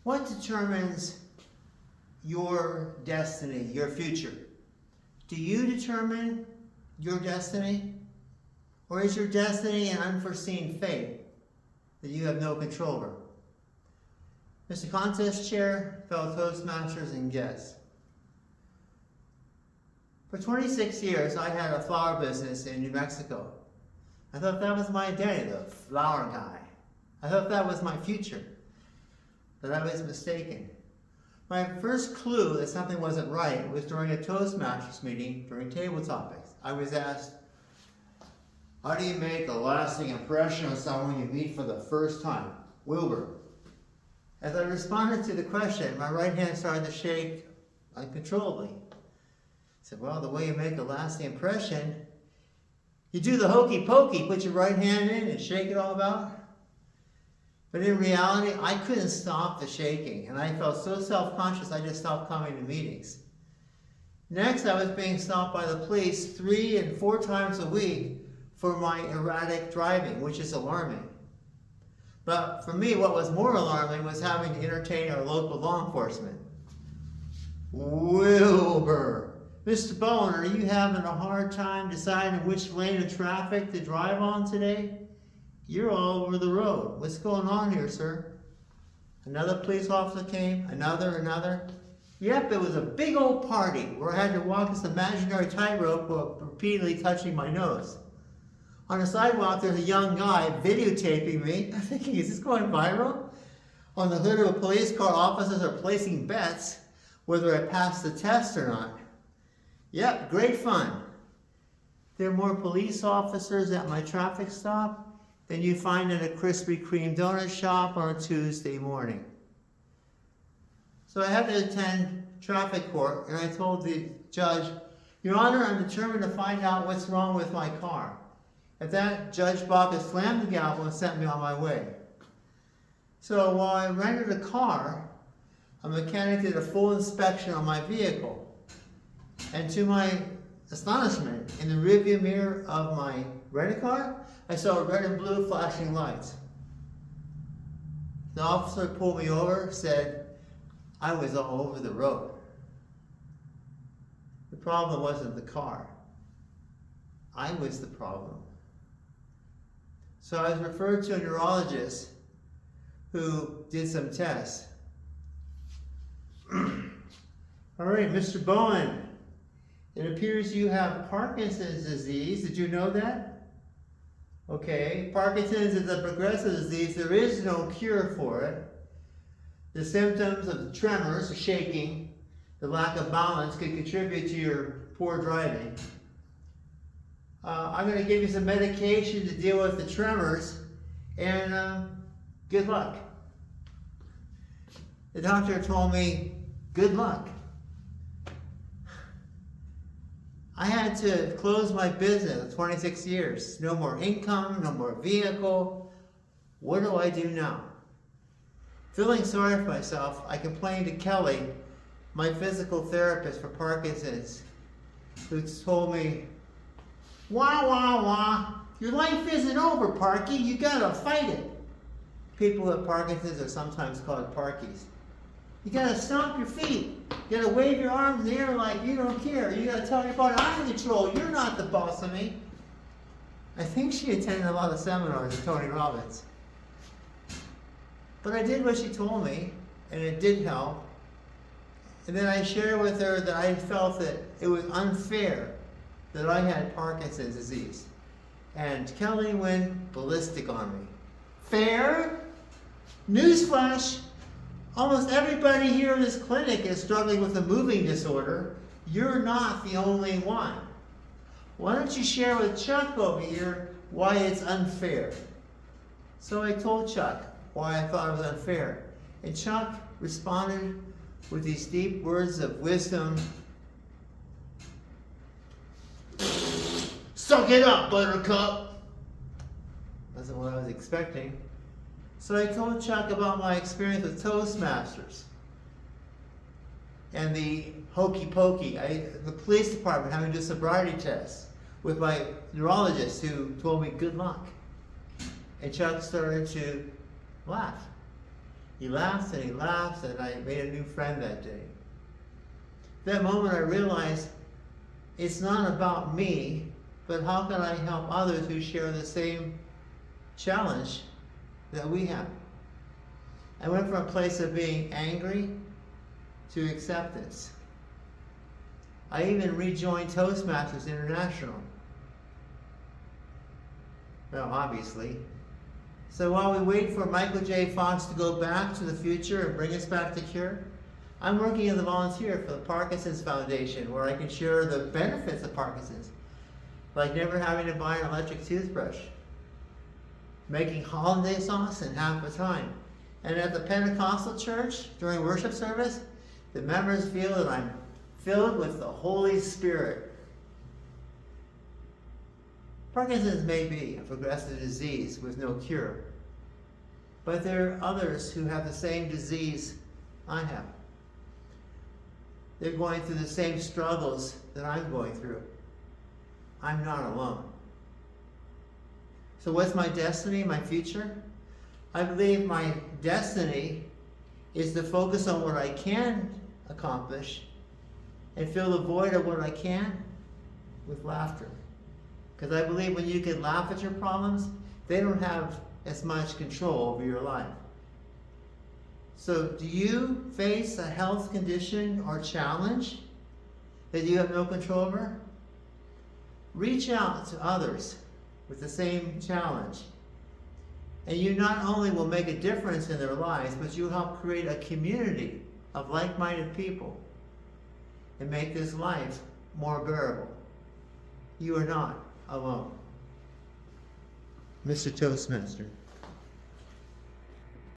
What determines your destiny, your future? Do you determine your destiny? Or is your destiny an unforeseen fate that you have no control over? Mr. Contest Chair, fellow Toastmasters, and guests. For 26 years, I had a flower business in New Mexico. I thought that was my identity, the flower guy. I thought that was my future. But I was mistaken. My first clue that something wasn't right was during a Toastmasters meeting during table topics. I was asked, how do you make a lasting impression on someone you meet for the first time? Wilbur. As I responded to the question, my right hand started to shake uncontrollably. I said, well, the way you make a lasting impression, you do the hokey pokey, put your right hand in and shake it all about. But in reality, I couldn't stop the shaking, and I felt so self-conscious I just stopped coming to meetings. Next, I was being stopped by the police 3 and 4 times a week for my erratic driving, which is alarming. But for me, what was more alarming was having to entertain our local law enforcement. Wilbur, Mr. Bowen, are you having a hard time deciding which lane of traffic to drive on today? You're all over the road. What's going on here, sir? Another police officer came, another. Yep, it was a big old party where I had to walk this imaginary tightrope while repeatedly touching my nose. On the sidewalk, there's a young guy videotaping me. I'm thinking, is this going viral? On the hood of a police car, officers are placing bets whether I passed the test or not. Yep, great fun. There are more police officers at my traffic stop than you find in a Krispy Kreme donut shop on a Tuesday morning. So I had to attend traffic court, and I told the judge, Your Honor, I'm determined to find out what's wrong with my car. At that, Judge Baca slammed the gavel and sent me on my way. So while I rented a car, a mechanic did a full inspection on my vehicle. And to my astonishment, in the rearview mirror of my rented car, I saw red and blue flashing lights. The officer pulled me over, said I was all over the road. The problem wasn't the car. I was the problem. So I was referred to a neurologist who did some tests. All right, Mr. Bowen, it appears you have Parkinson's disease. Did you know that? Okay, Parkinson's is a progressive disease. There is no cure for it. The symptoms of the tremors, the shaking, the lack of balance could contribute to your poor driving. I'm going to give you some medication to deal with the tremors, and good luck. The doctor told me, good luck. I had to close my business 26 years. No more income, no more vehicle. What do I do now? Feeling sorry for myself, I complained to Kelly, my physical therapist for Parkinson's, who told me, wah, wah, wah, your life isn't over, Parky, you gotta fight it. People with Parkinson's are sometimes called Parkies. You gotta stomp your feet. You gotta wave your arms in the air like you don't care. You gotta tell your body, I'm in control, you're not the boss of me. I think she attended a lot of seminars with Tony Robbins. But I did what she told me, and it did help. And then I shared with her that I felt that it was unfair that I had Parkinson's disease. And Kelly went ballistic on me. Fair? Newsflash! Almost everybody here in this clinic is struggling with a moving disorder. You're not the only one. Why don't you share with Chuck over here why it's unfair? So I told Chuck why I thought it was unfair. And Chuck responded with these deep words of wisdom. Suck it up, Buttercup! Wasn't what I was expecting. So I told Chuck about my experience with Toastmasters and the hokey pokey. The police department having to do sobriety tests with my neurologist who told me good luck. And Chuck started to laugh. He laughed and he laughed, and I made a new friend that day. That moment I realized it's not about me, but how can I help others who share the same challenge that we have. I went from a place of being angry to acceptance. I even rejoined Toastmasters International. Well, obviously. So while we wait for Michael J. Fox to go back to the future and bring us back to cure, I'm working as a volunteer for the Parkinson's Foundation, where I can share the benefits of Parkinson's, like never having to buy an electric toothbrush, making holiday sauce in half the time. And at the Pentecostal church, during worship service, the members feel that I'm filled with the Holy Spirit. Parkinson's may be a progressive disease with no cure, but there are others who have the same disease I have. They're going through the same struggles that I'm going through. I'm not alone. So what's my destiny, my future? I believe my destiny is to focus on what I can accomplish and fill the void of what I can with laughter. Because I believe when you can laugh at your problems, they don't have as much control over your life. So do you face a health condition or challenge that you have no control over? Reach out to others with the same challenge. And you not only will make a difference in their lives, but you help create a community of like-minded people and make this life more bearable. You are not alone. Mr. Toastmaster.